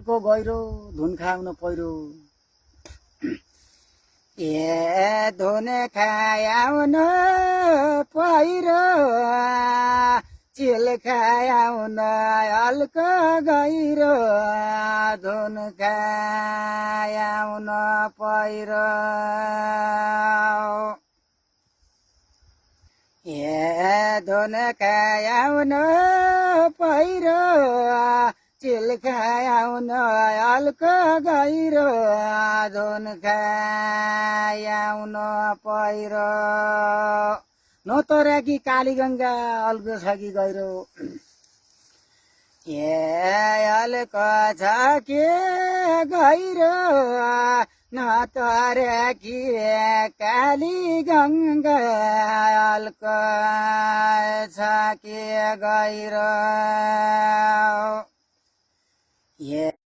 अल्को गहिरो धुन खाउन पहिरो ए धुन खाउन पहिरो चिल खाउन अल्को गहिरो धुन खाउन पहिरो ए धुन खाउन पहिरो चिल खाउन अल्को गहिरो धुन खाउन पहिरो नतरा कि कालीगंगा अल्को छ कि गहिरो ए अल्को छ कि गहिरो नतरा कि कालीगंगा अल्को छ कि गहिरो